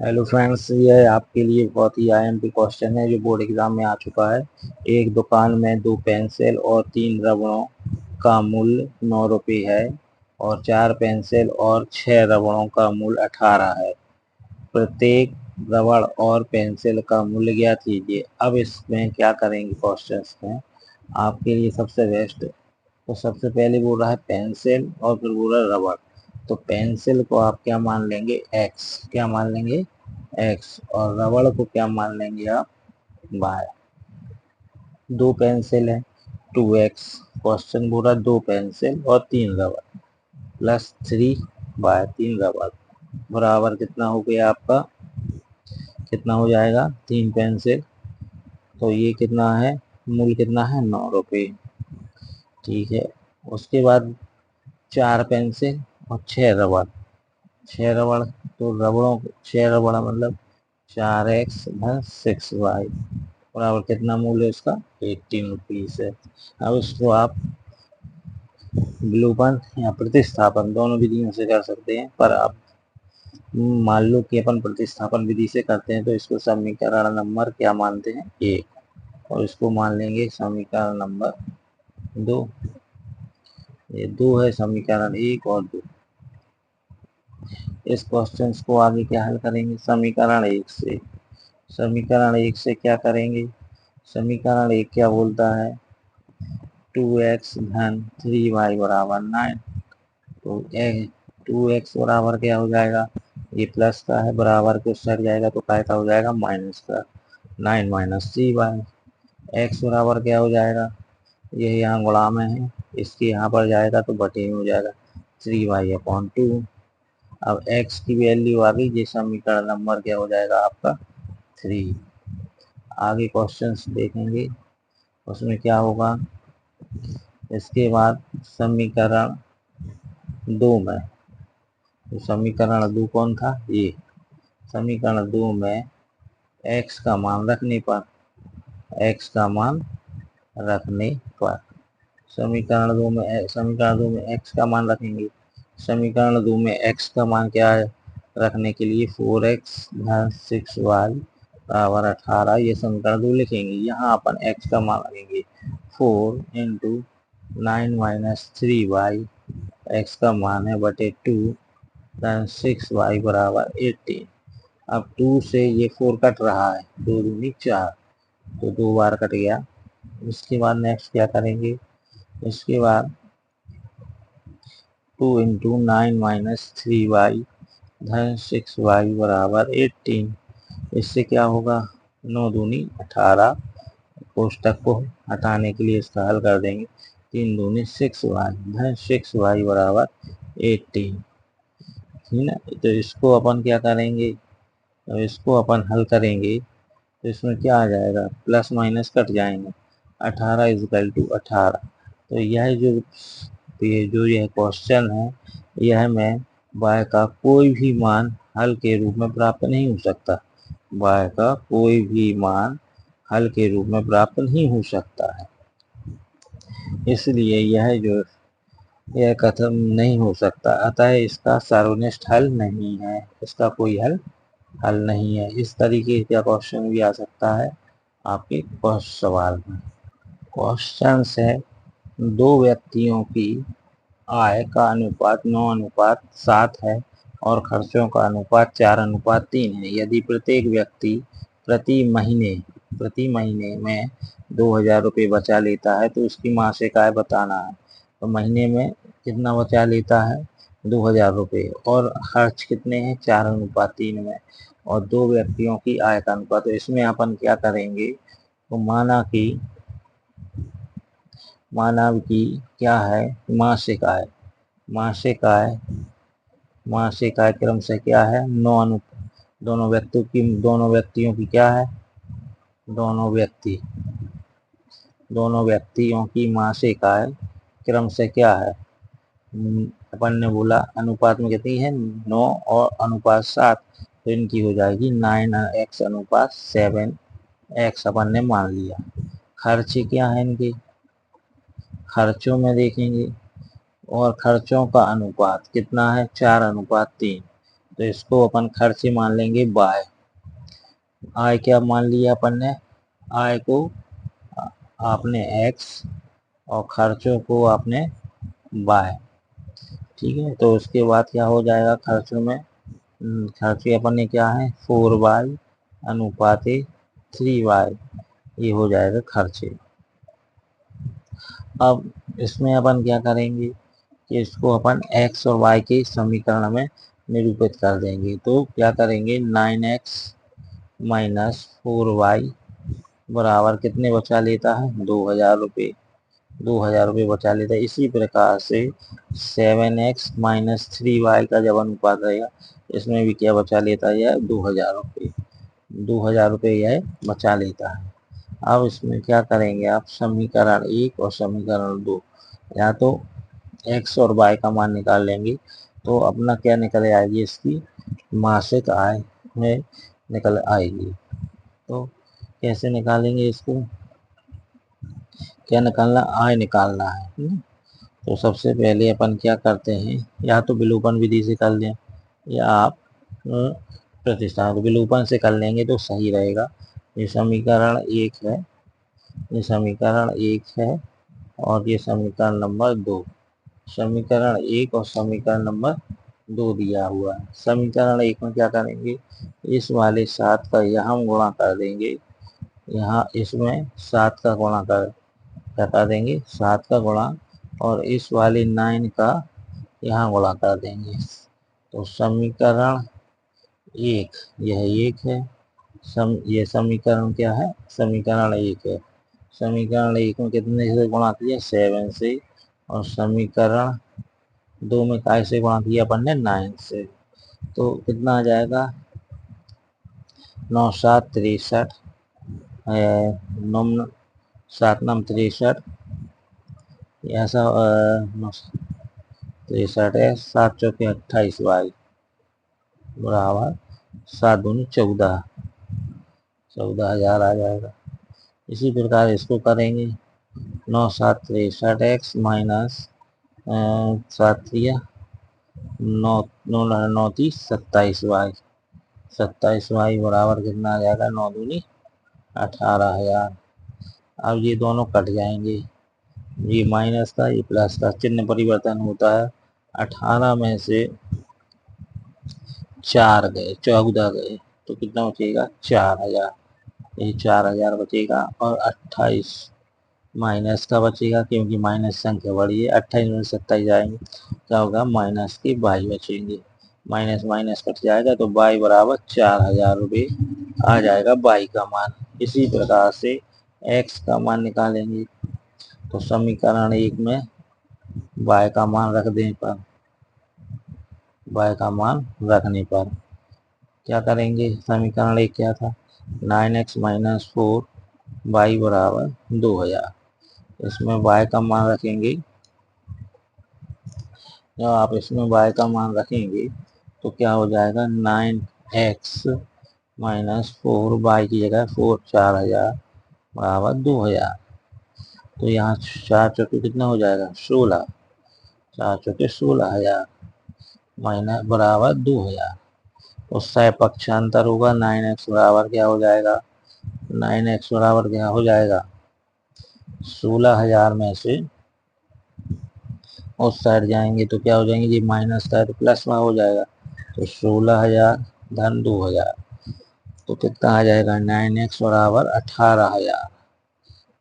Hello friends, ये आपके लिए बहुत ही आईएमपी क्वेश्चन है जो बोर्ड एग्जाम में आ चुका है। एक दुकान में 2 पेंसिल और 3 रबड़ों का मूल्य 9 रुपये है और 4 पेंसिल और 6 रबड़ों का मूल्य 18 है। प्रत्येक रबड़ और पेंसिल का मूल्य ज्ञात कीजिए। अब इसमें क्या करेंगे क्वेश्चंस में आपके लिए सबसे बेस्ट। तो सबसे पहले बोल रहा है पेंसिल और फिर बोल रहा है रबड़। तो पेंसिल को आप क्या मान लेंगे, एक्स। क्या मान लेंगे, एक्स। और रबड़ को क्या मान लेंगे आप, वाई। 2 पेंसिल है, 2x। क्वेश्चन बोल रहा 2 पेंसिल और 3 रबड़ प्लस 3 बाय 3 रबड़ बराबर कितना हो गया आपका, कितना हो जाएगा। 3 पेंसिल, तो ये कितना है, मूल्य कितना है, 9 रुपये। ठीक है। उसके बाद 4 पेंसिल और 6 रबड़। 6 रबड़, तो रबड़ों 6 रबड़ मतलब 4x धन 6y बराबर कितना मूल्य है उसका, 18 रुपीज है। अब इसको आप विलोपन या प्रतिस्थापन दोनों विधियों से कर सकते हैं, पर आप मान लो कि अपन प्रतिस्थापन विधि से करते हैं तो इसको समीकरण नंबर क्या मानते हैं, 1। और इसको मान लेंगे समीकरण नंबर 2। ये 2 है समीकरण 1 और 2। इस क्वेश्चन को आगे क्या हल करेंगे, समीकरण 1 से। समीकरण 1 से क्या करेंगे, समीकरण 1 क्या बोलता है, 2x धन 3y बराबर 9। तो 2x बराबर क्या हो जाएगा, ये प्लस का है, बराबर के उस साइड जाएगा तो क्या हो जाएगा, माइनस का। 9 माइनस 3y। x बराबर क्या हो जाएगा, ये यहाँ गुणा में है, इसके यहाँ पर जाएगा तो बटे में हो जाएगा 3y/2। अब x की वैल्यू आ गई, ये समीकरण नंबर क्या हो जाएगा आपका, 3। आगे क्वेश्चंस देखेंगे उसमें क्या होगा। इसके बाद समीकरण 2 में, तो समीकरण 2 कौन था, ये। समीकरण 2 में x का मान रखने पर, x का मान रखने पर समीकरण 2 में x का मान रखेंगे। समीकरण 2 में x का मान क्या है, रखने के लिए 4x धन 6y बराबर 18, ये समीकरण 2 लिखेंगे। यहाँ अपन x का मान रखेंगे 4 इंटू 9 माइनस 3y, x का मान है बटे 2 धन 6y बराबर 18। अब 2 से ये 4 कट रहा है, 2 दूनी 4, तो 2 बार कट गया। इसके बाद नेक्स्ट क्या करेंगे, इसके बाद 2 इंटू 9 माइनस 3y धन 6y बराबर 18। इससे क्या होगा, 9 दूनी 18। कोष्टक को हटाने के लिए इसका हल कर देंगे, 3 दूनी 6y धन 6y बराबर 18। ठीक ना। तो इसको अपन क्या करेंगे, तो इसको अपन हल करेंगे तो इसमें क्या आ जाएगा, प्लस माइनस कट जाएंगे, 18 इजकल टू 18। तो यह क्वेश्चन है, यह में y का कोई भी मान हल के रूप में प्राप्त नहीं हो सकता। y का कोई भी मान हल के रूप में प्राप्त नहीं हो सकता है, इसलिए यह कथन नहीं हो सकता। अतः इसका सर्वनिष्ठ हल नहीं है, इसका कोई हल नहीं है। इस तरीके का क्वेश्चन भी आ सकता है आपके सवाल में। क्वेश्चन है, 2 व्यक्तियों की आय का अनुपात 9:7 है और खर्चों का अनुपात 4:3 है। यदि प्रत्येक व्यक्ति प्रति महीने में 2,000 रुपये बचा लेता है तो उसकी मासिक आय बताना है। तो महीने में कितना बचा लेता है, 2,000 रुपये, और खर्च कितने हैं, 4:3 में, और 2 व्यक्तियों की आय का अनुपात। तो इसमें अपन क्या करेंगे, तो माना कि क्या है, मासिक आय। मासिक आय क्रम से क्या है, 9 दोनों व्यक्तियों की क्या है, दोनों व्यक्तियों की मासिक आय क्रम से क्या है, अपन ने बोला अनुपात में कितनी है, 9 और अनुपात 7, तो इनकी हो जाएगी 9x अनुपात 7x अपन ने मान लिया। खर्चे क्या है इनके, खर्चों में देखेंगे, और खर्चों का अनुपात कितना है, 4:3। तो इसको अपन खर्चे मान लेंगे बाय। आय क्या मान लिया अपन ने, आय को आपने एक्स और खर्चों को आपने बाय। ठीक है, तो उसके बाद क्या हो जाएगा खर्चों में, खर्चे अपन ने क्या है 4y अनुपाते 3y, ये हो जाएगा खर्चे। अब इसमें अपन क्या करेंगे कि इसको अपन x और y के समीकरण में निरूपित कर देंगे। तो क्या करेंगे 9x माइनस 4y बराबर कितने बचा लेता है 2000 रुपये, 2000 रुपये बचा लेता है। इसी प्रकार से 7x माइनस 3y का जब अनुपात रहेगा इसमें भी क्या बचा लेता है यह 2000 रुपये, 2000 रुपये यह बचा लेता है। अब इसमें क्या करेंगे आप समीकरण 1 और समीकरण 2, या तो x और y का मान निकाल लेंगे तो अपना क्या निकल आएगी, इसकी मासिक आय में निकल आएगी। तो कैसे निकालेंगे इसको, क्या निकालना, आय निकालना है। तो सबसे पहले अपन क्या करते हैं, या तो विलोपन विधि से कर लें या आप प्रतिस्थापन विलोपन से कर लेंगे तो सही रहेगा। ये समीकरण 1 है, ये समीकरण 1 है और ये समीकरण नंबर 2, समीकरण 1 और समीकरण नंबर 2 दिया हुआ है। समीकरण 1 में क्या करेंगे, इस वाले 7 का यहाँ गुणा कर देंगे, यहाँ इसमें 7 का गुणा कर देंगे 7 का गुणा, और इस वाले 9 का यहाँ गुणा कर देंगे। तो समीकरण 1 यह 1 है, ये समीकरण क्या है, समीकरण 1 है। समीकरण 1 में कितने से गुणा किया 7 से, और समीकरण 2 में काय से गुणा किया अपन ने 9 से। तो कितना आ जाएगा 9 7 63, 9 7 9 63, ऐसा 63 है, 7 चौके 28y बराबर 7 दूनी 14, 14,000 आ जाएगा। इसी प्रकार इसको करेंगे 9 7 63 x माइनस 7 9 9 30 27y, 27y बराबर कितना आ जाएगा 9 दूनी 18,000। अब ये दोनों कट जाएंगे, ये माइनस का ये प्लस का चिन्ह परिवर्तन होता है। 18 में से 4 गए 14 गए तो कितना बचेगा 4000, ये 4000 बचेगा। और 28 माइनस का बचेगा क्योंकि माइनस संख्या बड़ी है, 28 में 27 आएंगे क्या होगा माइनस के 22 बचेंगे, माइनस माइनस कट जाएगा तो y बराबर 4000 रुपये आ जाएगा y का मान। इसी प्रकार से x का मान निकालेंगे तो समीकरण 1 में y का मान रख देने पर, y का मान रखने पर क्या करेंगे, समीकरण 1 क्या था 9x माइनस 4y बराबर 2000, इसमें y का मान रखेंगे। जब आप इसमें y का मान रखेंगे तो क्या हो जाएगा 9x माइनस 4y की जगह 4 4000 बराबर 2000। तो यहाँ 4 चौके कितना हो जाएगा 16, 4 चौके 16,000 माइनस बराबर 2000। उससे पक्षांतर होगा 9x बराबर क्या हो जाएगा, 9x बराबर क्या हो जाएगा 16,000 में से उस साइड जाएंगे तो क्या हो जाएंगे, ये माइनस का है तो प्लस में हो जाएगा। तो 16,000 धन 2000 तो कितना आ जाएगा 9x बराबर 18,000,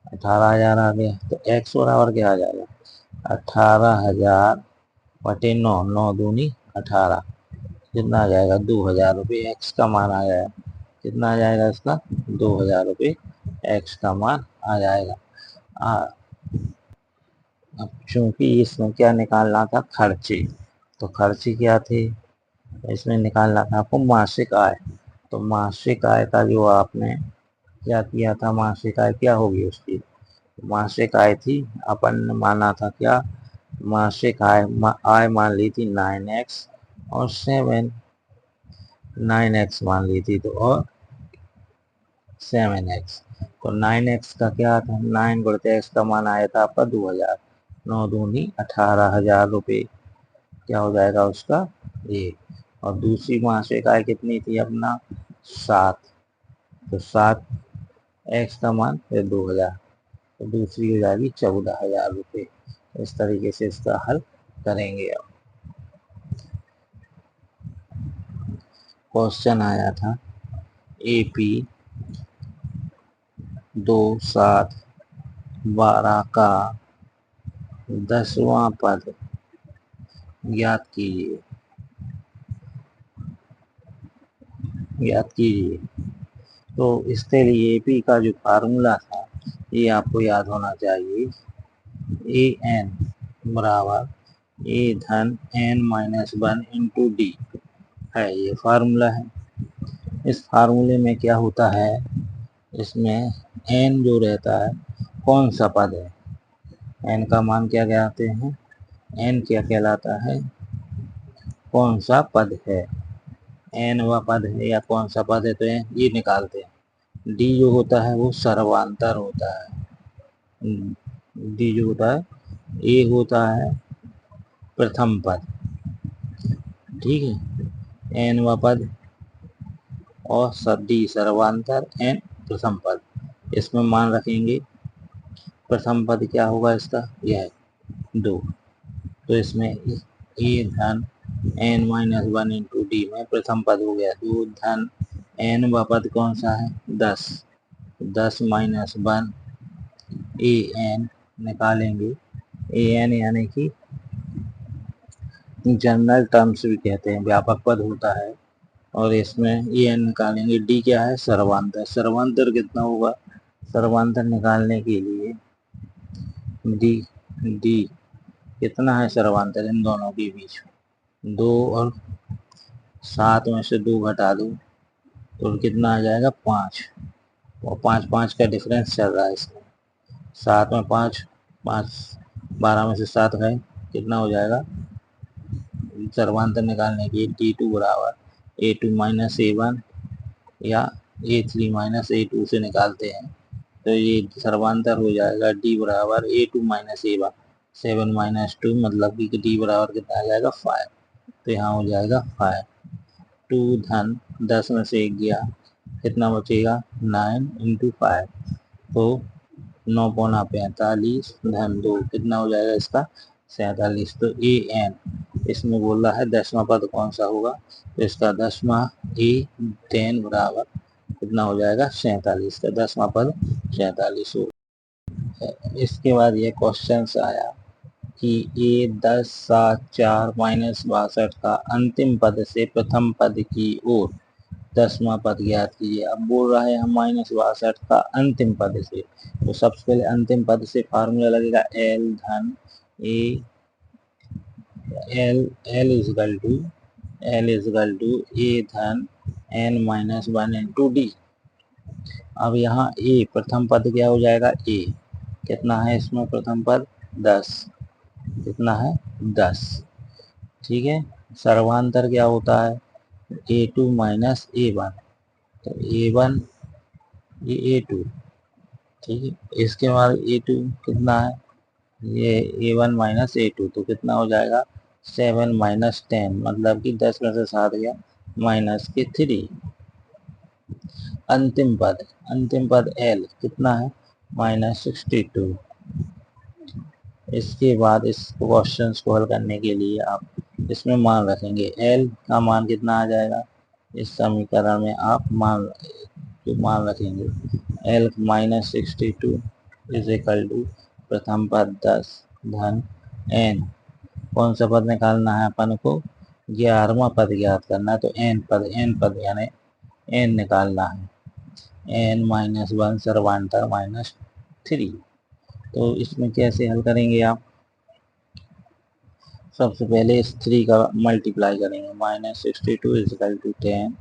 18,000 आ गया। तो x बराबर क्या आ जाएगा 18,000 बटे 9, 9 दूनी 18, कितना आ जाएगा 2000 रुपये एक्स का मान आ जाएगा। कितना आ जाएगा इसका 2000 रुपये एक्स का मान आ जाएगा। अब चूंकि इसमें क्या निकालना था खर्चे, तो खर्चे क्या थे, इसमें निकालना था आपको मासिक आय। तो मासिक आय का जो आपने क्या किया था, मासिक आय क्या होगी उसकी, मासिक आय थी अपन ने माना था क्या, मासिक आय मान ली थी 9x और 9x मान ली थी तो और 7x। तो 9x का क्या था 9 गुणित x का मान आया था आपका 2000, 9 दूनी 18,000 रुपये क्या हो जाएगा उसका ये। और दूसरी मास इकाई कितनी थी अपना 7, तो 7 x का मान फिर 2000, तो दूसरी हो जाएगी 14,000 रुपये। इस तरीके से इसका हल करेंगे। अब क्वेश्चन आया था AP 2, 7, 12 का 10वां पद ज्ञात कीजिए। तो इसके लिए AP का जो फार्मूला था ये आपको याद होना चाहिए। AN बराबर A धन N-1 इंटू D है, ये फार्मूला है। इस फार्मूले में क्या होता है, इसमें n जो रहता है कौन सा पद है, n का मान क्या कहते हैं, n क्या कहलाता है, कौन सा पद है, n व पद है या कौन सा पद है, तो ये निकालते हैं। d जो होता है वो सर्वांतर होता है, d जो होता है a होता है प्रथम पद, ठीक है, n व पद और d सर्वांतर n प्रथम पद। इसमें मान रखेंगे, प्रथम पद क्या होगा इसका, यह 2, तो इसमें a धन N-1 इंटू डी में प्रथम पद हो गया 2 धन n व पद कौन सा है 10, 10 माइनस 1 an निकालेंगे। an यानी कि जनरल टर्म्स भी कहते हैं, व्यापक पद होता है, और इसमें an निकालेंगे। d क्या है, सर्वांतर, सर्वांतर कितना होगा, सर्वांतर निकालने के लिए d कितना है सर्वांतर इन दोनों के बीच, 2 और 7 में से 2 घटा दो तो कितना आ जाएगा 5, और 5 का डिफरेंस चल रहा है इसमें, 7 में 5, 12 में से 7 है, कितना हो जाएगा, सर्वांतर निकालने के D2 बराबर A2 माइनस A1 या A3 माइनस A2 से निकालते हैं, तो ये सर्वांतर हो जाएगा D बराबर A2 माइनस A1, 7 माइनस 2 मतलब कि D बराबर कितना आ जाएगा 5, तो यहाँ हो जाएगा 5, 2 धन 10 में से 1 गया, कितना बचेगा 9 इंटू 5, तो 9 पौना 45 धन 2 कितना हो जाएगा इसका 47, तो AN इसमें बोल रहा है 10वां पद कौन सा होगा, तो इसका 10वां A10 बराबर कितना हो जाएगा 47, का 10वां पद 47 हो। इसके बाद ये क्वेश्चन आया कि A10, 7, 4 माइनस 62 का अंतिम पद से प्रथम पद की ओर 10वां पद ज्ञात कीजिए। अब बोल रहा है हम माइनस 62 का अंतिम पद से, तो सबसे पहले अंतिम पद से फार्मूला लगेगा L धन A L is equal to A धन N-1 इंटू D। अब यहाँ A प्रथम पद क्या हो जाएगा, A कितना है इसमें प्रथम पद 10, कितना है 10, ठीक है। सर्वांतर क्या होता है A2 माइनस A1, तो A1 ये A2, ठीक है। इसके बाद A2 कितना है, ये A1 माइनस A2, तो कितना हो जाएगा 7 माइनस 10 मतलब कि 10 में से 7 गया माइनस के 3। अंतिम पद L कितना है माइनस 62। इसके बाद इस क्वेश्चन को हल करने के लिए आप इसमें मान रखेंगे, L का मान कितना आ जाएगा, इस समीकरण में आप मान रखेंगे L minus 62 is equal to प्रथम पद 10 धन N, कौन सा पद निकालना है अपन को, 11वां पद ज्ञात करना है, तो N पद यानी N निकालना है, N-1 सर्वांतर माइनस 3। तो इसमें कैसे हल करेंगे आप, सबसे पहले इस 3 का मल्टीप्लाई करेंगे, minus 62 is equal to 10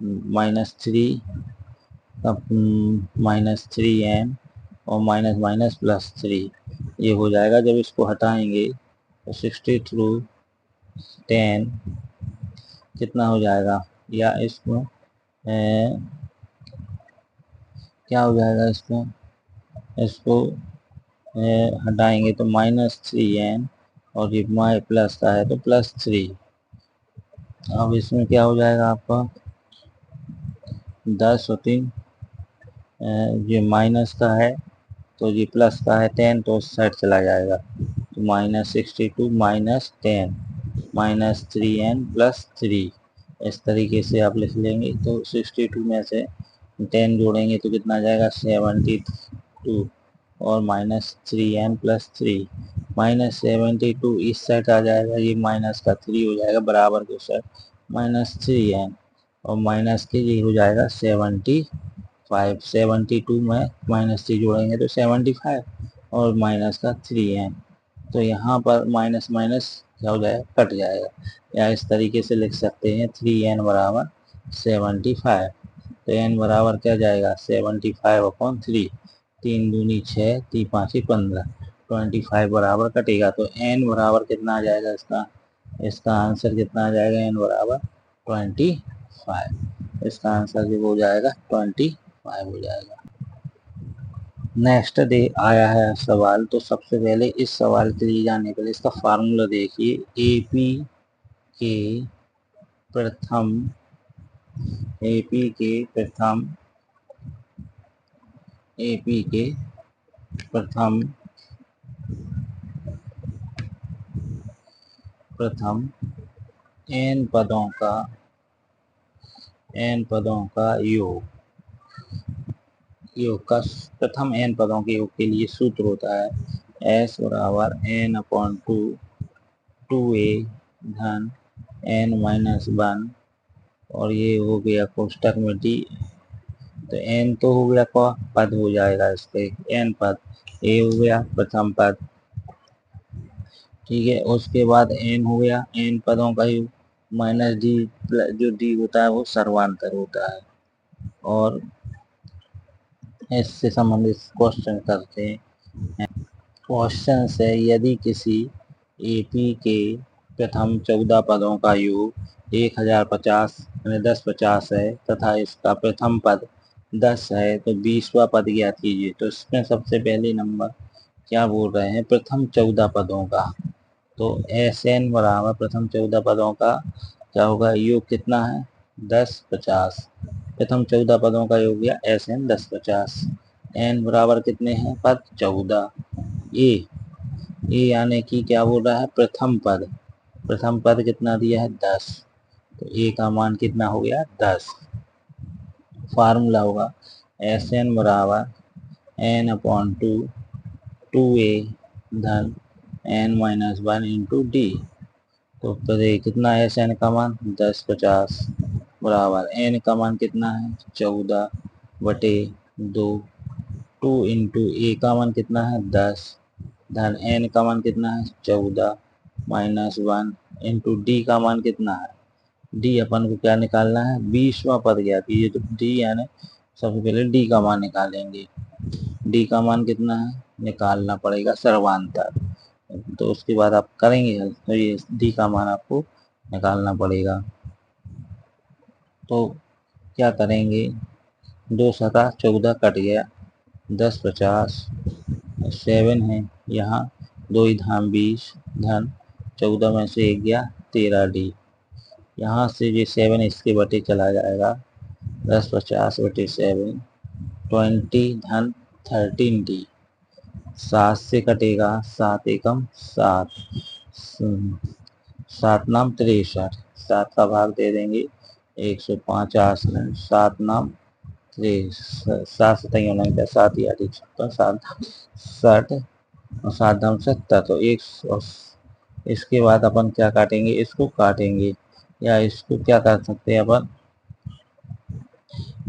minus 3 minus 3n और माइनस माइनस प्लस 3, ये हो जाएगा। जब इसको हटाएंगे तो 60 थ्रू 10 कितना हो जाएगा, या इसमें क्या हो जाएगा, इसको हटाएंगे तो माइनस 3n और ये प्लस का है तो प्लस 3, अब इसमें क्या हो जाएगा आपका 10 और 3, ये माइनस का है तो ये प्लस का है 10 तो उस साइड चला जाएगा, तो -62 -10 -3n + 3, इस तरीके से आप लिख लेंगे। तो 62 में से 10 जोड़ेंगे तो कितना आ जाएगा 72 और -3n + 3, -72 इस साइड आ जाएगा, ये माइनस का 3 हो जाएगा बराबर के साइड -3n और माइनस के ये हो जाएगा 75, 72 में -3 जोड़ेंगे तो 75 और माइनस का 3n, तो यहाँ पर माइनस माइनस क्या हो जाएगा कट जाएगा, या इस तरीके से लिख सकते हैं 3n बराबर 75, तो n बराबर क्या जाएगा 75/3, 3 दूनी 6, 3 5 15, 25 बराबर कटेगा, तो n बराबर कितना आ जाएगा इसका आंसर कितना आ जाएगा n बराबर 25, इसका आंसर जो हो जाएगा 25 हो जाएगा। नेक्स्ट डे आया है सवाल, तो सबसे पहले इस सवाल के लिए जाने के लिए इसका फार्मूला देखिए, एपी के प्रथम एपी के प्रथम एपी के प्रथम प्रथम n पदों का योग का प्रथम n पदों के योग के लिए सूत्र होता है s बराबर n/2 2a धन n-1 और ये हो गया कोष्टक में d, तो n तो हो गया पद हो जाएगा इसके n पद, a हो गया प्रथम पद, ठीक है। उसके बाद n हो गया n पदों का योग -d, जो d होता है वो सर्वांतर होता है। और इससे संबंधित क्वेश्चन करते हैं। क्वेश्चन से यदि किसी एपी के प्रथम 14 पदों का योग 1050 यानी 1050 है तथा इसका प्रथम पद 10 है तो 20वां पद ज्ञात कीजिए। तो इसमें सबसे पहले नंबर क्या बोल रहे हैं प्रथम 14 पदों का, तो Sn बराबर प्रथम 14 पदों का क्या होगा योग कितना है 1050, प्रथम 14 पदों का योग या Sn 1050, n बराबर कितने हैं पद 14, ए यानी कि क्या बोल रहा है प्रथम पद कितना दिया है 10, तो ए का मान कितना हो गया 10। फार्मूला होगा Sn बराबर n/2 2a धन n-1 इंटू डी, तो कितना है Sn का मान 1050 बराबर n का मान कितना है 14/2, 2 इंटू ए का मान कितना है 10 धन n का मान कितना है 14 -1 इंटू डी का मान कितना है, डी अपन को क्या निकालना है 20वां पद ज्ञात कीजिए, तो डी यानी सबसे पहले डी का मान निकालेंगे, डी का मान कितना है निकालना पड़ेगा सर्वांतर, तो उसके बाद आप करेंगे तो ये डी का मान आपको निकालना पड़ेगा। तो क्या करेंगे 2 सता 14 कट गया 1050 7 है यहाँ 2 धाम 20 धन 14 में से 1 गया 13 डी, यहाँ से ये 7 इसके बटे चला जाएगा 1050/7 20 धन 13 डी, 7 से कटेगा 7 एकम 7, 7 नाम 63, 7 का भाग दे देंगे 150 में 7 नाम 7 सतैयों नहीं था 7 या 7 60 और 7 धाम 70, तो 100, इसके बाद अपन क्या काटेंगे इसको काटेंगे या इसको क्या कर सकते हैं अपन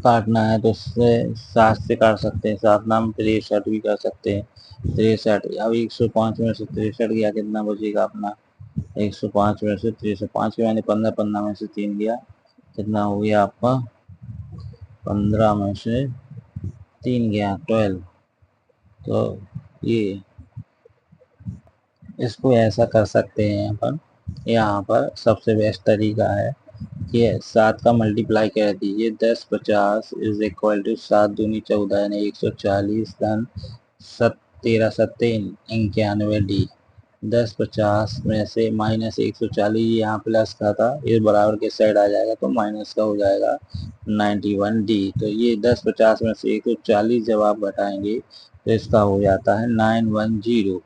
काटना है तो 7 से काट सकते हैं, 7 नाम 63 भी कर सकते हैं 63, अब 105 में से 63 गया कितना बचेगा अपना 105 में से 63, 5 के मैंने 15, 15 में से 3 गया कितना हो गया आपका 15 में से 3 गया 12, तो ये इसको ऐसा कर सकते हैं अपन, यहाँ पर सबसे बेस्ट तरीका है कि 7 का मल्टीप्लाई कर दीजिए 1050 इज इक्वल टू 7 दूनी 14 यानी 140 धन 13 सत्ते 91 डी, 1050 में से माइनस 140, यहाँ प्लस का था, ये बराबर के साइड आ जाएगा तो माइनस का हो जाएगा 91D। तो ये 1050 में से 140 जब आप घटाएंगे तो इसका हो जाता है 910,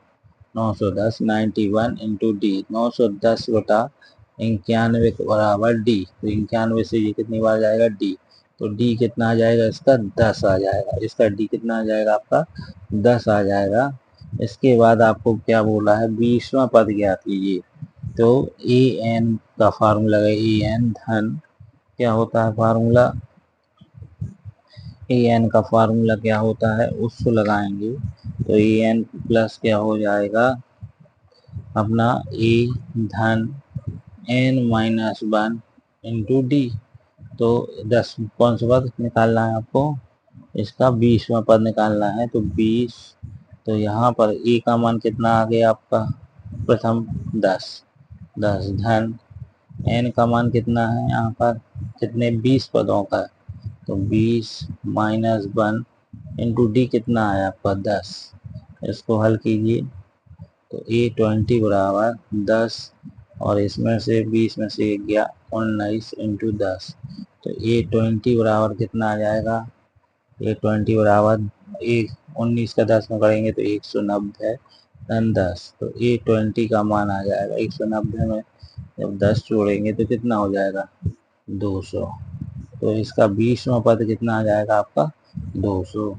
910 91 इंटू डी, 910 बटा 91 के बराबर डी। तो 91 से ये कितनी बार जाएगा डी, तो डी कितना आ जाएगा इसका 10 आ जाएगा, इसका डी कितना आ जाएगा आपका 10 आ जाएगा। इसके बाद आपको क्या बोला है 20वां पद ज्ञात कीजिए। तो ए एन का फार्मूला है, ए एन धन क्या होता है फार्मूला, ए एन का फार्मूला क्या होता है उसको लगाएंगे तो ए एन प्लस क्या हो जाएगा अपना ए धन एन माइनस 1 इंटू डी। तो 10 कौन सा पद निकालना है आपको, इसका 20वां पद निकालना है। तो 20, तो यहाँ पर ए का मान कितना आ गया आपका प्रथम 10, 10 धन एन का मान कितना है यहाँ पर कितने 20 पदों का, तो 20 माइनस 1 इंटू डी कितना है आपका 10। इसको हल कीजिए तो A20 बराबर 10 और इसमें से 20 में से 1 गया 19 इंटू 10। तो A20 बराबर कितना आ जाएगा, A20 बराबर 19 का 10 में करेंगे तो 190 धन 10। तो A20 का मान आ जाएगा 190 में जब 10 जोड़ेंगे तो कितना हो जाएगा 200। तो इसका 20वां पद कितना आ जाएगा आपका 200।